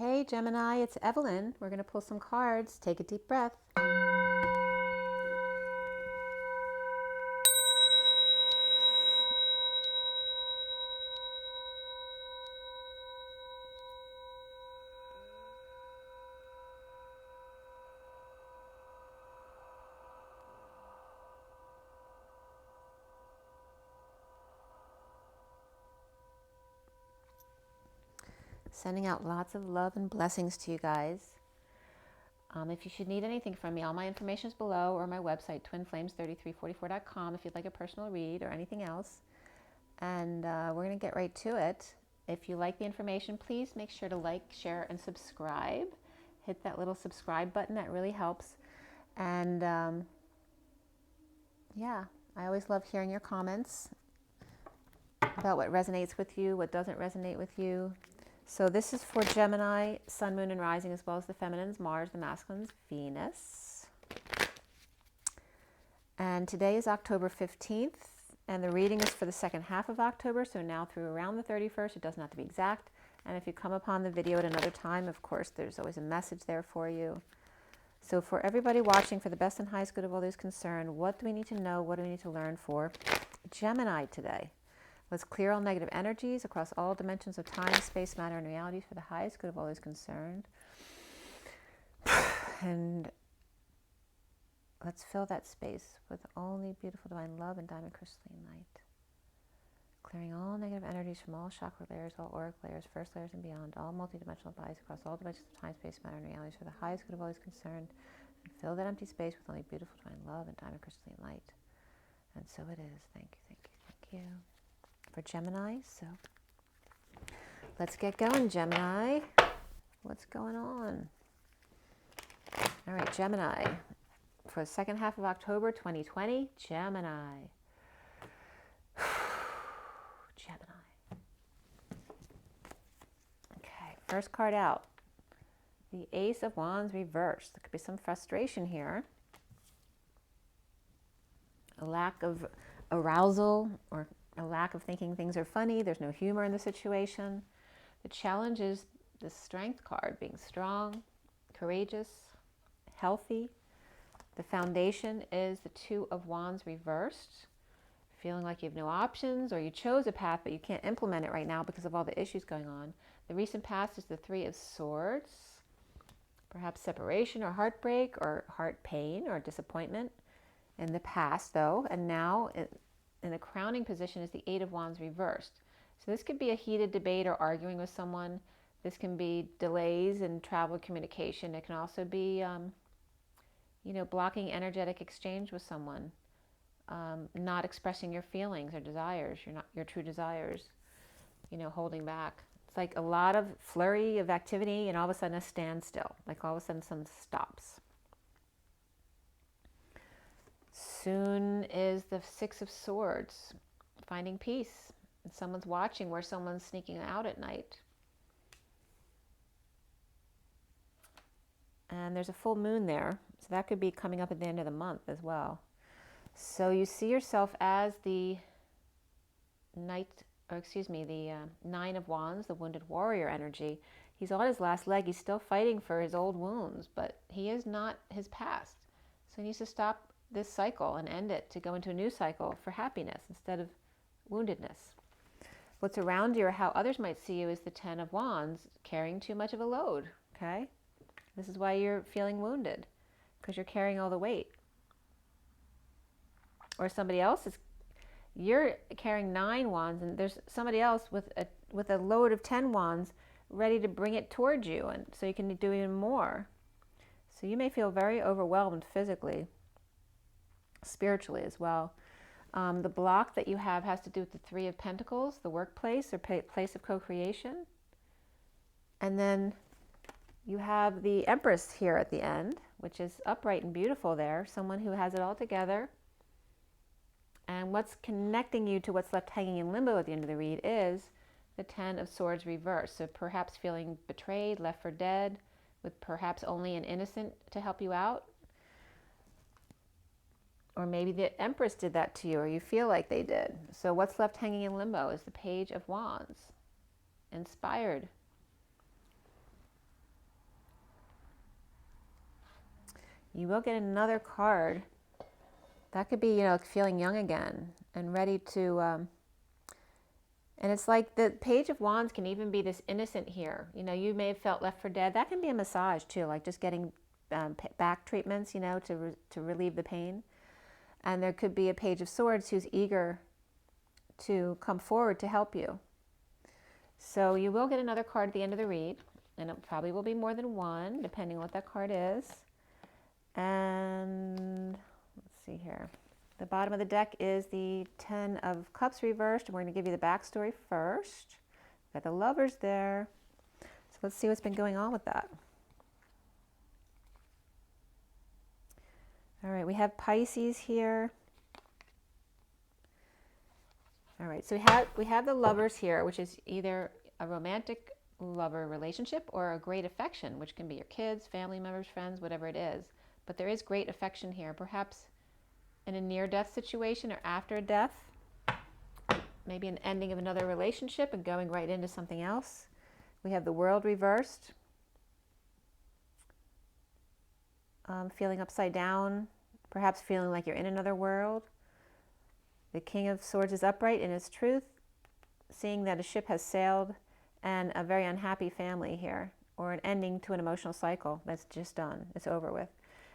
Hey Gemini, it's Evelyn. We're going to pull some cards. Take a deep breath. Sending out lots of love and blessings to you guys. If you should need anything from me, all my information is below, or my website, twinflames3344.com, if you'd like a personal read or anything else. And we're going to get right to it. If you like the information, please make sure to like, share, and subscribe. Hit that little subscribe button. That really helps. And yeah, I always love hearing your comments about what resonates with you, what doesn't resonate with you. So this is for Gemini, Sun, Moon, and Rising, as well as the feminines, Mars, the masculines, Venus. And today is October 15th, and the reading is for the second half of October, so now through around the 31st. It doesn't have to be exact. And if you come upon the video at another time, of course, there's always a message there for you. So for everybody watching, for the best and highest good of all those concerned, what do we need to know? What do we need to learn for Gemini today? Let's clear all negative energies across all dimensions of time, space, matter, and reality for the highest good of all those concerned. And let's fill that space with only beautiful divine love and diamond crystalline light. Clearing all negative energies from all chakra layers, all auric layers, first layers and beyond, all multidimensional bodies across all dimensions of time, space, matter, and realities for the highest good of all those concerned. And fill that empty space with only beautiful divine love and diamond crystalline light. And so it is. Thank you, thank you, thank you. For Gemini, so let's get going, Gemini. What's going on? All right, Gemini. For the second half of October 2020, Gemini. Gemini. Okay, first card out. The Ace of Wands reversed. There could be some frustration here. A lack of arousal, or a lack of thinking things are funny. There's no humor in the situation. The challenge is the Strength card, being strong, courageous, healthy. The foundation is the Two of Wands reversed, feeling like you have no options, or you chose a path but you can't implement it right now because of all the issues going on. The recent past is the Three of Swords, perhaps separation or heartbreak or heart pain or disappointment in the past, though. And now in the crowning position is the Eight of Wands reversed. So this could be a heated debate or arguing with someone. This can be delays in travel communication. It can also be, blocking energetic exchange with someone, not expressing your feelings or desires, your true desires, holding back. It's like a lot of flurry of activity and all of a sudden a standstill, like all of a sudden something stops. Soon is the Six of Swords, finding peace. And someone's watching where someone's sneaking out at night. And there's a full moon there, so that could be coming up at the end of the month as well. So you see yourself as the Nine of Wands, the wounded warrior energy. He's on his last leg. He's still fighting for his old wounds, but he is not his past. So he needs to stop this cycle and end it to go into a new cycle for happiness instead of woundedness. What's around you or how others might see you is the Ten of Wands, carrying too much of a load, okay? This is why you're feeling wounded, because you're carrying all the weight. Or somebody else you're carrying 9 wands and there's somebody else with a load of 10 wands ready to bring it towards you, and so you can do even more. So you may feel very overwhelmed physically, spiritually as well. The block that you have has to do with the Three of Pentacles, the workplace or place of co-creation. And then you have the Empress here at the end, which is upright and beautiful there, someone who has it all together. And what's connecting you to what's left hanging in limbo at the end of the read is the Ten of Swords reversed. So perhaps feeling betrayed, left for dead, with perhaps only an innocent to help you out. Or maybe the Empress did that to you, or you feel like they did. So what's left hanging in limbo is the Page of Wands. Inspired. You will get another card. That could be, you know, feeling young again and ready to, and it's like the Page of Wands can even be this innocent here. You know, you may have felt left for dead. That can be a massage too, like just getting back treatments, you know, to relieve the pain. And there could be a Page of Swords who's eager to come forward to help you. So you will get another card at the end of the read, and it probably will be more than one, depending on what that card is. And let's see here. The bottom of the deck is the Ten of Cups reversed, and we're going to give you the backstory first. Got the Lovers there. So let's see what's been going on with that. All right, we have Pisces here. All right, so we have the Lovers here, which is either a romantic lover relationship or a great affection, which can be your kids, family members, friends, whatever it is. But there is great affection here, perhaps in a near-death situation or after a death, maybe an ending of another relationship and going right into something else. We have the World reversed, feeling upside down, perhaps feeling like you're in another world. The King of Swords is upright in its truth, seeing that a ship has sailed and a very unhappy family here, or an ending to an emotional cycle that's just done. It's over with.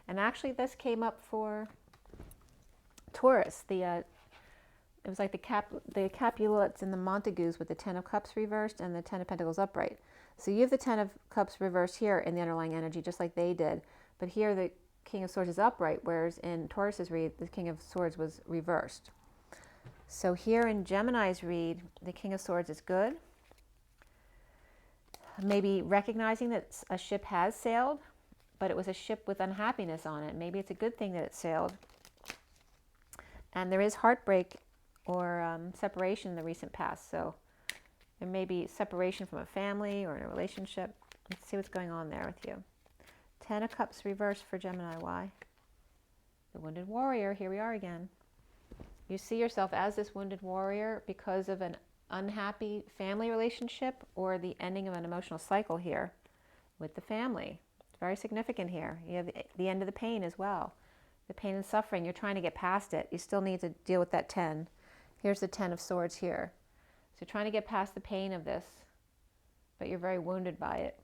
And actually this came up for Taurus. It was like the Capulets and the Montagues with the Ten of Cups reversed and the Ten of Pentacles upright. So you have the Ten of Cups reversed here in the underlying energy, just like they did. But here the King of Swords is upright, whereas in Taurus's read, the King of Swords was reversed. So here in Gemini's read, the King of Swords is good. Maybe recognizing that a ship has sailed, but it was a ship with unhappiness on it. Maybe it's a good thing that it sailed. And there is heartbreak or separation in the recent past. So there may be separation from a family or in a relationship. Let's see what's going on there with you. Ten of Cups reversed for Gemini. Why? The Wounded Warrior. Here we are again. You see yourself as this wounded warrior because of an unhappy family relationship or the ending of an emotional cycle here with the family. It's very significant here. You have the end of the pain as well. The pain and suffering, you're trying to get past it. You still need to deal with that 10. Here's the 10 of Swords here. So you're trying to get past the pain of this, but you're very wounded by it.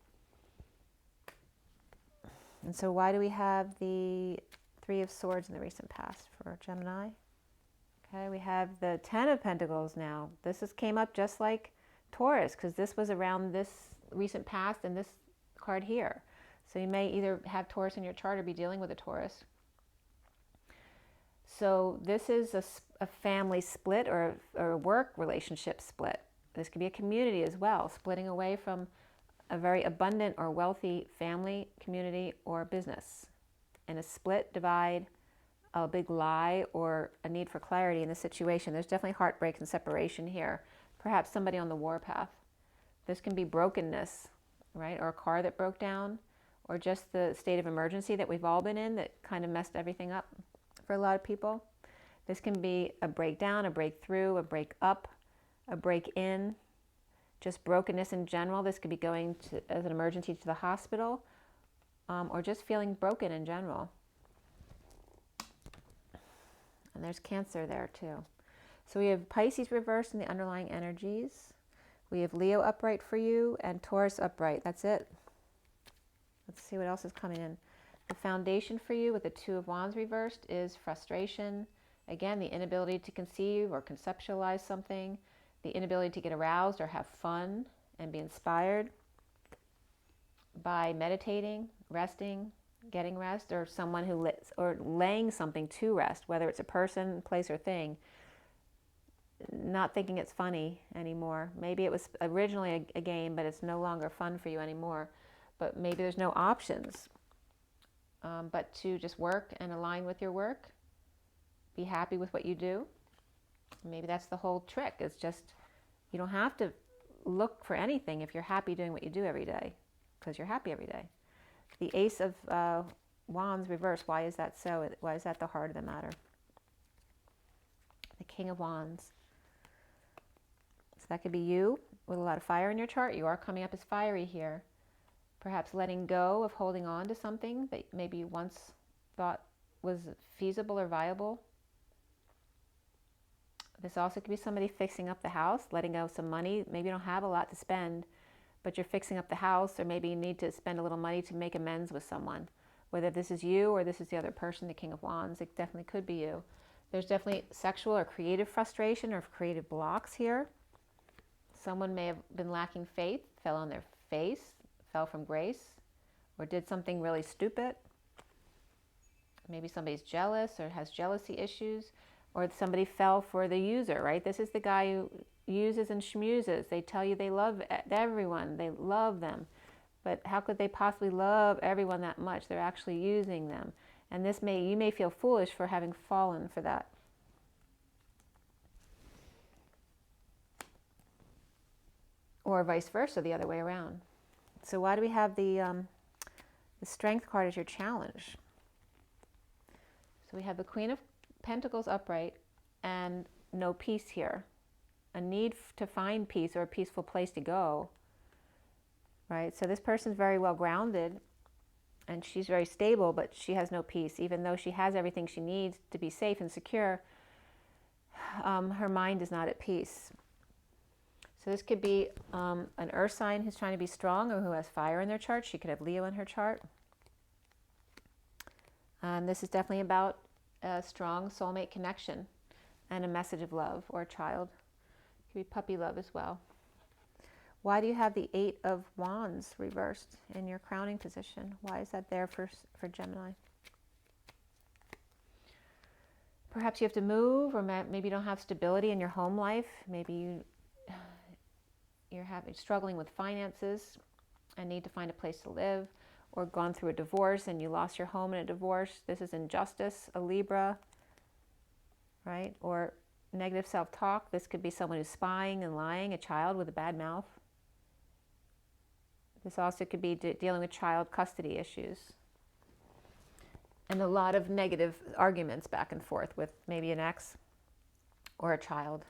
And so why do we have the Three of Swords in the recent past for Gemini? Okay, we have the Ten of Pentacles now. This came up just like Taurus, because this was around this recent past and this card here. So you may either have Taurus in your chart or be dealing with a Taurus. So this is a family split or a work relationship split. This could be a community as well, splitting away from a very abundant or wealthy family, community, or business. And a split, divide, a big lie, or a need for clarity in the situation. There's definitely heartbreak and separation here. Perhaps somebody on the warpath. This can be brokenness, right? Or a car that broke down, or just the state of emergency that we've all been in that kind of messed everything up for a lot of people. This can be a breakdown, a breakthrough, a break up, a break in, just brokenness in general. This could be going as an emergency to the hospital, or just feeling broken in general. And there's Cancer there too. So we have Pisces reversed in the underlying energies. We have Leo upright for you and Taurus upright. That's it. Let's see what else is coming in. The foundation for you with the Two of Wands reversed is frustration. Again, the inability to conceive or conceptualize something. The inability to get aroused or have fun and be inspired by meditating, resting, getting rest, or someone who or laying something to rest, whether it's a person, place, or thing. Not thinking it's funny anymore. Maybe it was originally a game, but it's no longer fun for you anymore. But maybe there's no options but to just work and align with your work. Be happy with what you do. Maybe that's the whole trick. It's just, you don't have to look for anything if you're happy doing what you do every day, because you're happy every day. The Ace of Wands reversed. Why is that so? Why is that the heart of the matter? The King of Wands. So that could be you with a lot of fire in your chart. You are coming up as fiery here. Perhaps letting go of holding on to something that maybe you once thought was feasible or viable. This also could be somebody fixing up the house, letting go of some money. Maybe you don't have a lot to spend, but you're fixing up the house, or maybe you need to spend a little money to make amends with someone. Whether this is you or this is the other person, the King of Wands, it definitely could be you. There's definitely sexual or creative frustration or creative blocks here. Someone may have been lacking faith, fell on their face, fell from grace, or did something really stupid. Maybe somebody's jealous or has jealousy issues, or somebody fell for the user, right? This is the guy who uses and schmuses. They tell you they love everyone, they love them. But how could they possibly love everyone that much? They're actually using them. And you may feel foolish for having fallen for that. Or vice versa, the other way around. So why do we have the Strength card as your challenge? So we have the Queen of Pentacles upright and no peace here. A need to find peace or a peaceful place to go. Right? So this person's very well grounded and she's very stable, but she has no peace. Even though she has everything she needs to be safe and secure, her mind is not at peace. So this could be an earth sign who's trying to be strong or who has fire in their chart. She could have Leo in her chart. This is definitely about a strong soulmate connection and a message of love, or a child. It could be puppy love as well. Why do you have the Eight of Wands reversed in your crowning position? Why is that there for Gemini? Perhaps you have to move, or maybe you don't have stability in your home life. Maybe you're struggling with finances and need to find a place to live, or gone through a divorce and you lost your home in a divorce. This is injustice, a Libra, right? Or negative self-talk. This could be someone who's spying and lying, a child with a bad mouth. This also could be dealing with child custody issues. And a lot of negative arguments back and forth with maybe an ex or a child.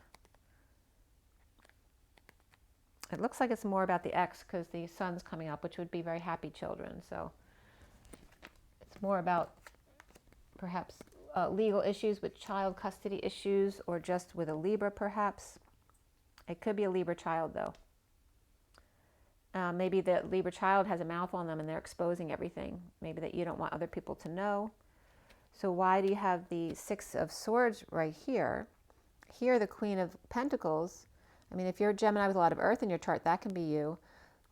It looks like it's more about the ex because the sun's coming up, which would be very happy children. So it's more about perhaps legal issues with child custody issues, or just with a Libra perhaps. It could be a Libra child though. Maybe the Libra child has a mouth on them and they're exposing everything. Maybe that you don't want other people to know. So why do you have the Six of Swords right here? Here, the Queen of Pentacles. I mean, if you're a Gemini with a lot of earth in your chart, that can be you.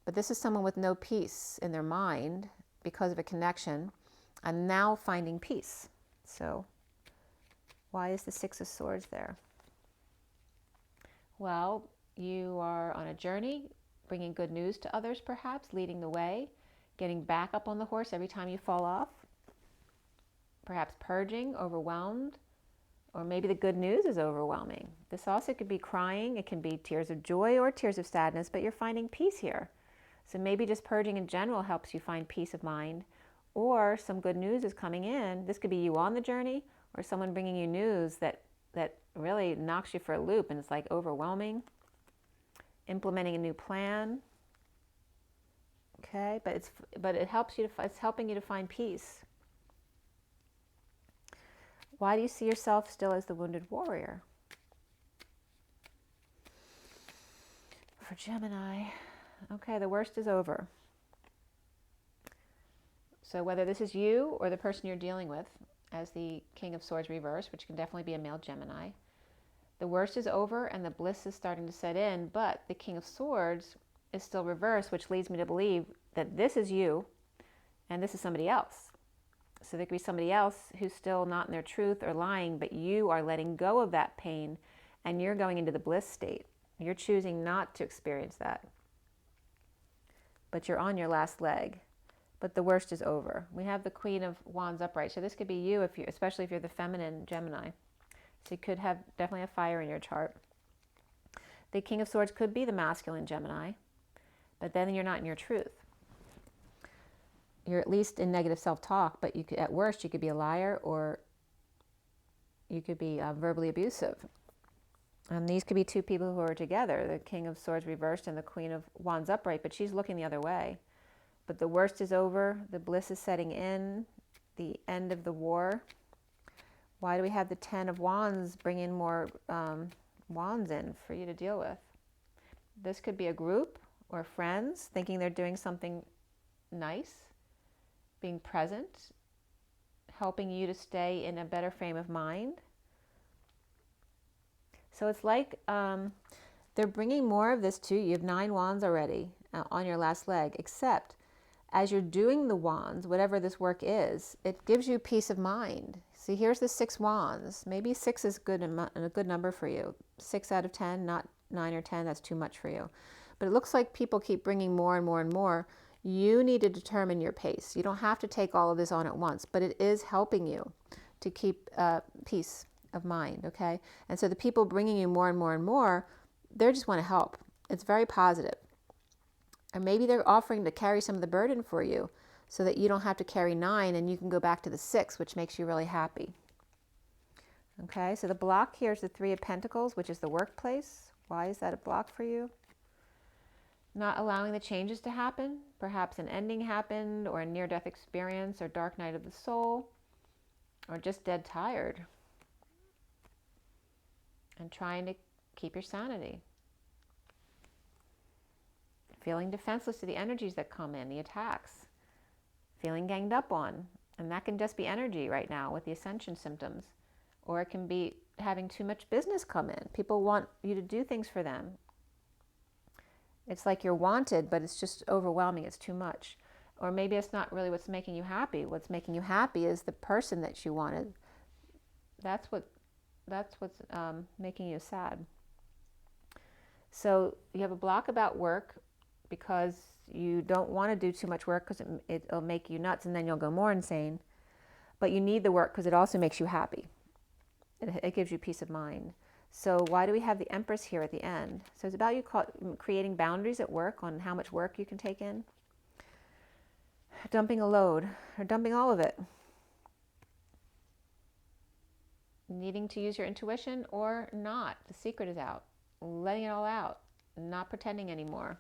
But this is someone with no peace in their mind because of a connection, and now finding peace. So why is the Six of Swords there? Well, you are on a journey, bringing good news to others perhaps, leading the way, getting back up on the horse every time you fall off, perhaps purging, overwhelmed, or maybe the good news is overwhelming. This also could be crying, it can be tears of joy or tears of sadness, but you're finding peace here. So maybe just purging in general helps you find peace of mind, or some good news is coming in. This could be you on the journey, or someone bringing you news that really knocks you for a loop and it's like overwhelming. Implementing a new plan, okay, but it helps you it's helping you to find peace. Why do you see yourself still as the wounded warrior? For Gemini, okay, the worst is over. So whether this is you or the person you're dealing with as the King of Swords reverse, which can definitely be a male Gemini, the worst is over and the bliss is starting to set in, but the King of Swords is still reversed, which leads me to believe that this is you and this is somebody else. So there could be somebody else who's still not in their truth or lying, but you are letting go of that pain and you're going into the bliss state. You're choosing not to experience that. But you're on your last leg. But the worst is over. We have the Queen of Wands upright. So this could be you, especially if you're the feminine Gemini. So you could have definitely a fire in your chart. The King of Swords could be the masculine Gemini, but then you're not in your truth. You're at least in negative self-talk, but you could, at worst, you could be a liar, or you could be verbally abusive. And these could be two people who are together, the King of Swords reversed and the Queen of Wands upright, but she's looking the other way. But the worst is over, the bliss is setting in, the end of the war. Why do we have the 10 of Wands bringing more wands in for you to deal with? This could be a group or friends thinking they're doing something nice, being present, helping you to stay in a better frame of mind. So it's like they're bringing more of this to you. You have 9 wands already on your last leg, except as you're doing the wands, whatever this work is, it gives you peace of mind. See, here's the 6 wands. Maybe 6 is good and a good number for you. 6 out of 10, not 9 or 10, that's too much for you. But it looks like people keep bringing more and more and more. You need to determine your pace. You don't have to take all of this on at once, but it is helping you to keep peace of mind, okay? And so the people bringing you more and more and more, they just want to help. It's very positive. Or maybe they're offering to carry some of the burden for you so that you don't have to carry 9 and you can go back to the 6, which makes you really happy. Okay, so the block here is the 3 of Pentacles, which is the workplace. Why is that a block for you? Not allowing the changes to happen. Perhaps an ending happened, or a near-death experience, or dark night of the soul, or just dead tired. And trying to keep your sanity. Feeling defenseless to the energies that come in, the attacks. Feeling ganged up on. And that can just be energy right now with the Ascension symptoms. Or it can be having too much business come in. People want you to do things for them. It's like you're wanted, but it's just overwhelming. It's too much. Or maybe it's not really what's making you happy. What's making you happy is the person that you wanted. That's what's making you sad. So you have a block about work because you don't want to do too much work because it'll make you nuts and then you'll go more insane. But you need the work because it also makes you happy. It gives you peace of mind. So why do we have the Empress here at the end? So it's about you creating boundaries at work on how much work you can take in. Dumping a load or dumping all of it. Needing to use your intuition or not. The secret is out. Letting it all out. Not pretending anymore.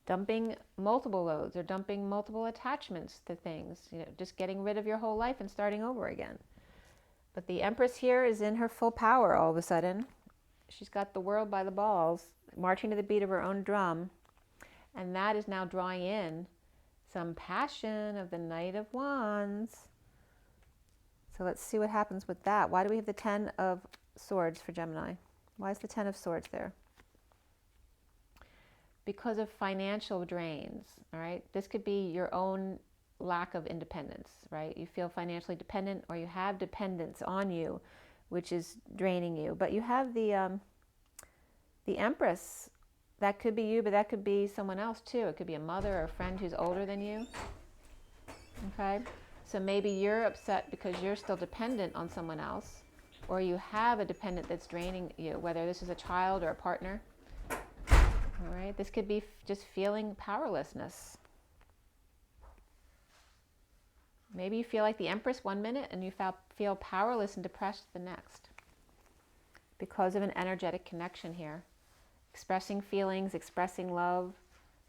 Dumping multiple loads or dumping multiple attachments to things. You know, just getting rid of your whole life and starting over again. But the Empress here is in her full power all of a sudden. She's got the world by the balls, marching to the beat of her own drum. And that is now drawing in some passion of the Knight of Wands. So let's see what happens with that. Why do we have the 10 of Swords for Gemini? Why is the 10 of Swords there? Because of financial drains, all right? This could be your own lack of independence, right? You feel financially dependent or you have dependence on you, which is draining you. But you have the Empress. That could be you, but that could be someone else too. It could be a mother or a friend who's older than you, okay? So maybe you're upset because you're still dependent on someone else, or you have a dependent that's draining you, whether this is a child or a partner. All right, this could be just feeling powerlessness. Maybe you feel like the Empress one minute and you feel powerless and depressed the next because of an energetic connection here. Expressing feelings, expressing love,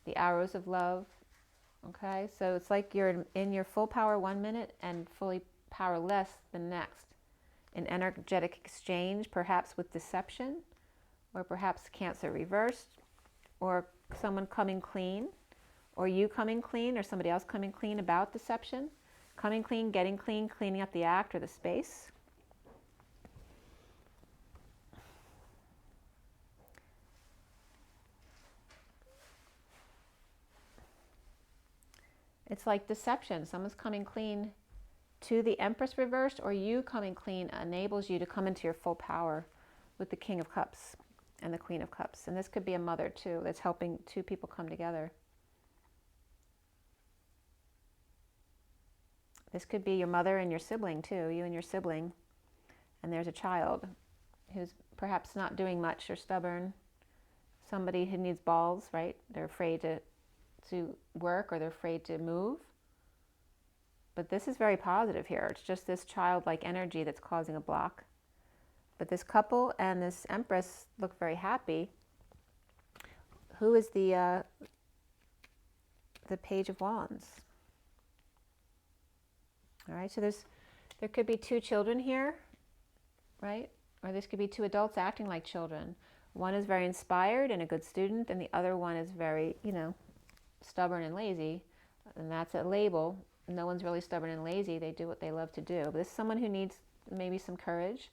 the arrows of love. Okay, so it's like you're in your full power one minute and fully powerless the next. An energetic exchange, perhaps with deception, or perhaps Cancer reversed, or someone coming clean, or you coming clean, or somebody else coming clean about deception. Coming clean, getting clean, cleaning up the act or the space. It's like deception. Someone's coming clean to the Empress reversed, or you coming clean enables you to come into your full power with the King of Cups and the Queen of Cups. And this could be a mother too that's helping two people come together. This could be your mother and your sibling too, you and your sibling. And there's a child who's perhaps not doing much or stubborn. Somebody who needs balls, right? They're afraid to work or they're afraid to move. But this is very positive here. It's just this childlike energy that's causing a block. But this couple and this Empress look very happy. Who is the Page of Wands? All right, so there could be two children here, right? Or this could be two adults acting like children. One is very inspired and a good student, and the other one is very, stubborn and lazy. And that's a label. No one's really stubborn and lazy. They do what they love to do. But this is someone who needs maybe some courage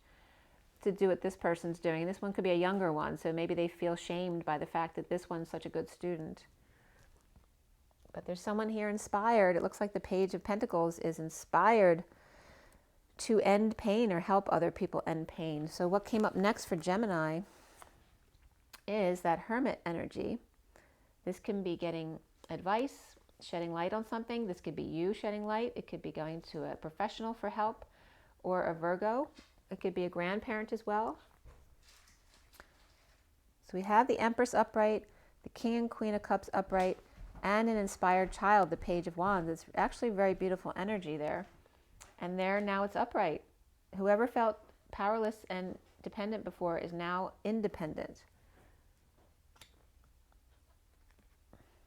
to do what this person's doing. This one could be a younger one, so maybe they feel shamed by the fact that this one's such a good student. But there's someone here inspired. It looks like the Page of Pentacles is inspired to end pain or help other people end pain. So what came up next for Gemini is that Hermit energy. This can be getting advice, shedding light on something. This could be you shedding light. It could be going to a professional for help, or a Virgo. It could be a grandparent as well. So we have the Empress upright, the King and Queen of Cups upright, and an inspired child, the Page of Wands. It's actually very beautiful energy there. And there, now it's upright. Whoever felt powerless and dependent before is now independent.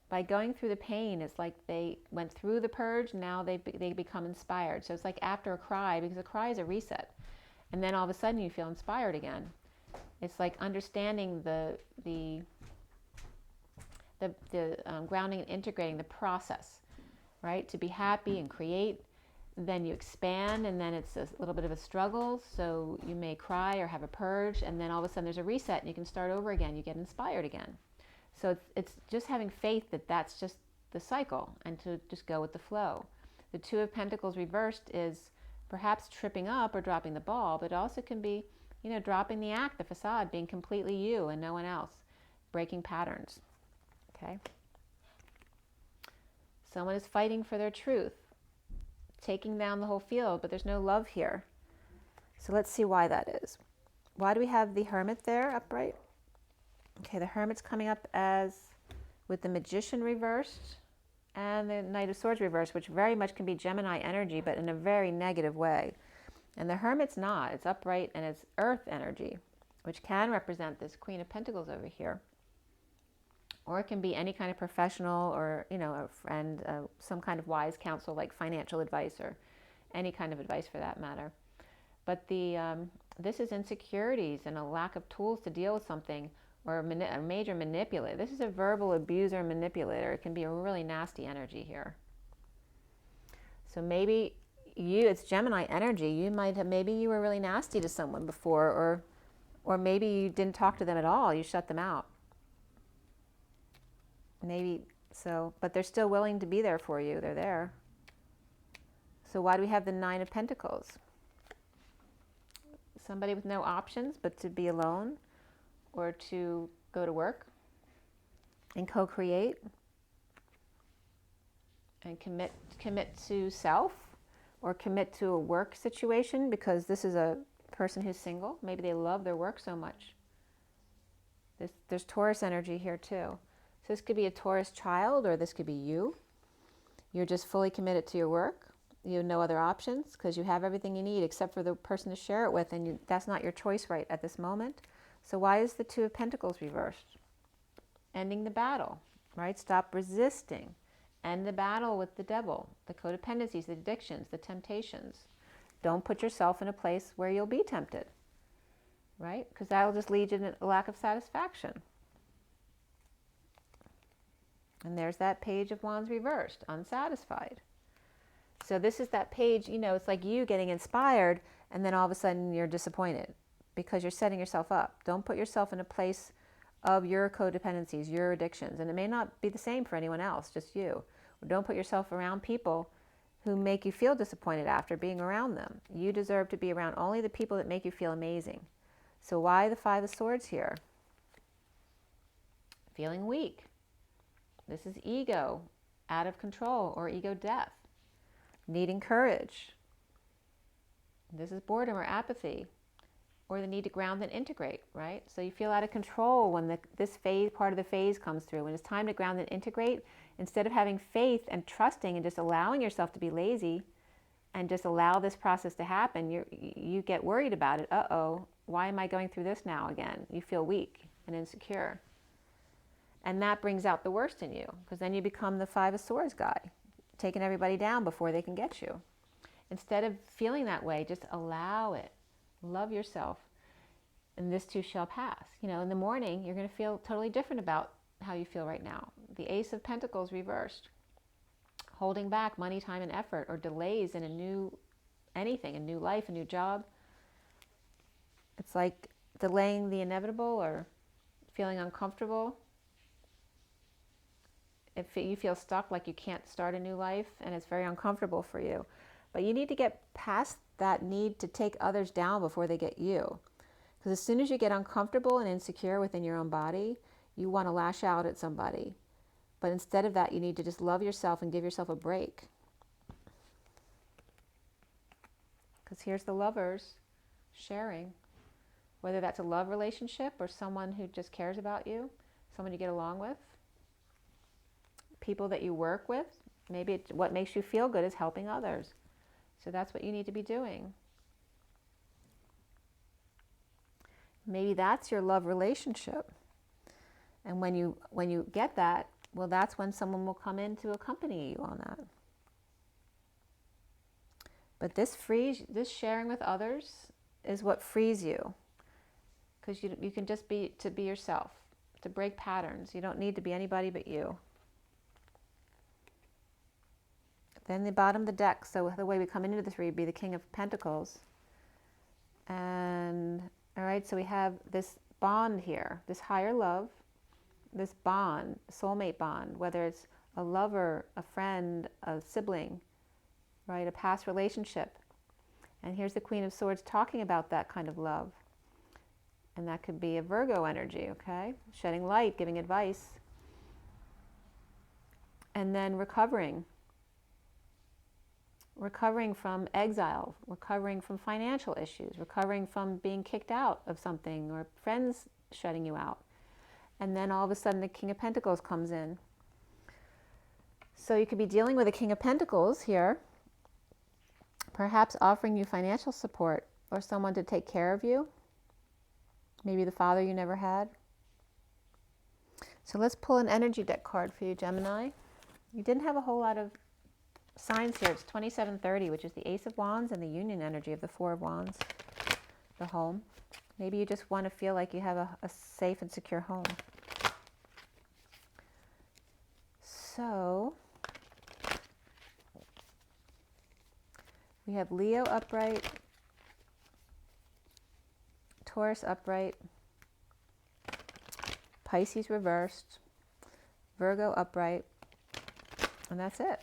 By going through the pain, it's like they went through the purge, now they become inspired. So it's like after a cry, because a cry is a reset. And then all of a sudden you feel inspired again. It's like understanding the grounding and integrating the process, right? To be happy and create, then you expand, and then it's a little bit of a struggle. So you may cry or have a purge, and then all of a sudden there's a reset and you can start over again. You get inspired again. So it's just having faith that that's just the cycle, and to just go with the flow. The Two of Pentacles reversed is perhaps tripping up or dropping the ball, but it also can be, dropping the act, the facade, being completely you and no one else, breaking patterns, okay? Someone is fighting for their truth, taking down the whole field, but there's no love here. So let's see why that is. Why do we have the Hermit there upright? Okay, the Hermit's coming up as with the Magician reversed and the Knight of Swords reversed, which very much can be Gemini energy, but in a very negative way. And the Hermit's not. It's upright and it's Earth energy, which can represent this Queen of Pentacles over here. Or it can be any kind of professional or, a friend, some kind of wise counsel like financial advice or any kind of advice for that matter. But this is insecurities and a lack of tools to deal with something, or a major manipulator. This is a verbal abuser manipulator. It can be a really nasty energy here. So maybe it's Gemini energy. You might have, maybe you were really nasty to someone before, or maybe you didn't talk to them at all. You shut them out. Maybe so, but they're still willing to be there for you. They're there. So why do we have the Nine of Pentacles? Somebody with no options but to be alone, or to go to work and co-create and commit to self, or commit to a work situation, because this is a person who's single. Maybe they love their work so much. There's Taurus energy here too. So this could be a Taurus child, or this could be you. You're just fully committed to your work. You have no other options because you have everything you need except for the person to share it with, and that's not your choice right at this moment. So why is the Two of Pentacles reversed? Ending the battle, right? Stop resisting. End the battle with the devil, the codependencies, the addictions, the temptations. Don't put yourself in a place where you'll be tempted, right? Because that'll just lead you to a lack of satisfaction. And there's that Page of Wands reversed, unsatisfied. So this is that page, it's like you getting inspired, and then all of a sudden you're disappointed because you're setting yourself up. Don't put yourself in a place of your codependencies, your addictions. And it may not be the same for anyone else, just you. Don't put yourself around people who make you feel disappointed after being around them. You deserve to be around only the people that make you feel amazing. So why the Five of Swords here? Feeling weak. This is ego, out of control, or ego death. Needing courage. This is boredom or apathy, or the need to ground and integrate, right? So you feel out of control when this phase, part of the phase comes through. When it's time to ground and integrate, instead of having faith and trusting and just allowing yourself to be lazy and just allow this process to happen, you get worried about it. Uh-oh, why am I going through this now again? You feel weak and insecure. And that brings out the worst in you, because then you become the Five of Swords guy, taking everybody down before they can get you. Instead of feeling that way, just allow it. Love yourself. And this too shall pass. You know, in the morning, you're going to feel totally different about how you feel right now. The Ace of Pentacles reversed. Holding back money, time, and effort, or delays in a new anything, a new life, a new job. It's like delaying the inevitable or feeling uncomfortable. If you feel stuck, like you can't start a new life and it's very uncomfortable for you. But you need to get past that need to take others down before they get you. Because as soon as you get uncomfortable and insecure within your own body, you want to lash out at somebody. But instead of that, you need to just love yourself and give yourself a break. Because here's the lovers sharing. Whether that's a love relationship or someone who just cares about you, someone you get along with, people that you work with. Maybe what makes you feel good is helping others. So that's what you need to be doing. Maybe that's your love relationship. And when you get that, well, that's when someone will come in to accompany you on that. But this sharing with others is what frees you. Because you can just be yourself, to break patterns. You don't need to be anybody but you. Then the bottom of the deck, so the way we come into this read would be the King of Pentacles. And, all right, so we have this bond here, this higher love, this bond, soulmate bond, whether it's a lover, a friend, a sibling, right, a past relationship. And here's the Queen of Swords talking about that kind of love. And that could be a Virgo energy, okay? Shedding light, giving advice. And then recovering from exile, recovering from financial issues, recovering from being kicked out of something or friends shutting you out. And then all of a sudden the King of Pentacles comes in. So you could be dealing with a King of Pentacles here, perhaps offering you financial support or someone to take care of you. Maybe the father you never had. So let's pull an energy deck card for you, Gemini. You didn't have a whole lot of signs here. It's 2730, which is the Ace of Wands and the union energy of the Four of Wands, the home. Maybe you just want to feel like you have a safe and secure home. So we have Leo upright, Taurus upright, Pisces reversed, Virgo upright, and that's it.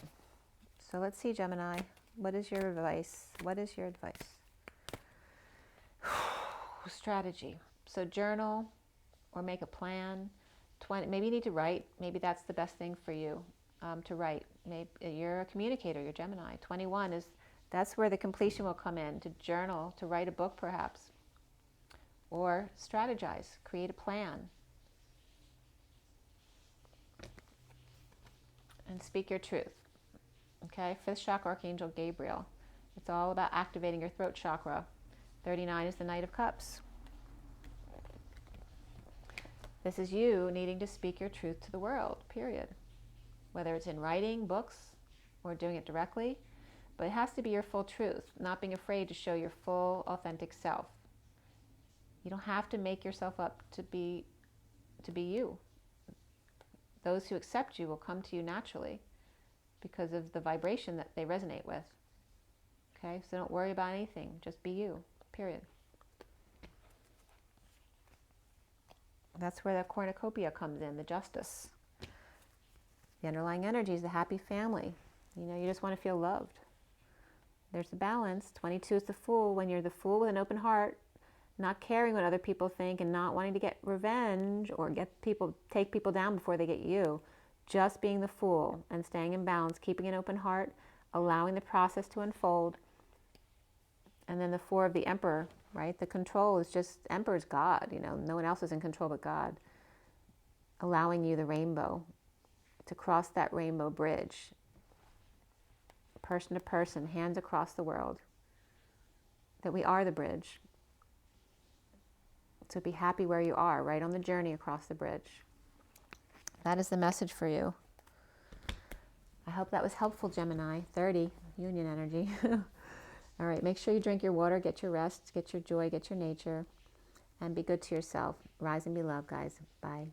So let's see, Gemini, what is your advice? What is your advice? Strategy. So journal or make a plan. Maybe you need to write. Maybe that's the best thing for you, to write. Maybe you're a communicator, you're Gemini. 21 that's where the completion will come in, to journal, to write a book perhaps. Or strategize, create a plan. And speak your truth. Okay, 5th chakra, Archangel Gabriel. It's all about activating your throat chakra. 39 is the Knight of Cups. This is you needing to speak your truth to the world, period. Whether it's in writing, books, or doing it directly. But it has to be your full truth, not being afraid to show your full, authentic self. You don't have to make yourself up to be you. Those who accept you will come to you naturally because of the vibration that they resonate with. Okay, so don't worry about anything. Just be you, period. That's where the cornucopia comes in, the justice. The underlying energy is the happy family. You know, you just want to feel loved. There's the balance. 22 is the Fool. When you're the Fool with an open heart, not caring what other people think and not wanting to get revenge or take people down before they get you. Just being the Fool and staying in balance, keeping an open heart, allowing the process to unfold. And then the 4 of the Emperor, right? The control is just, Emperor's God, you know, no one else is in control but God. Allowing you the rainbow, to cross that rainbow bridge. Person to person, hands across the world. That we are the bridge. So be happy where you are, right on the journey across the bridge. That is the message for you. I hope that was helpful, Gemini. 30, union energy. All right, make sure you drink your water, get your rest, get your joy, get your nature, and be good to yourself. Rise and be loved, guys. Bye.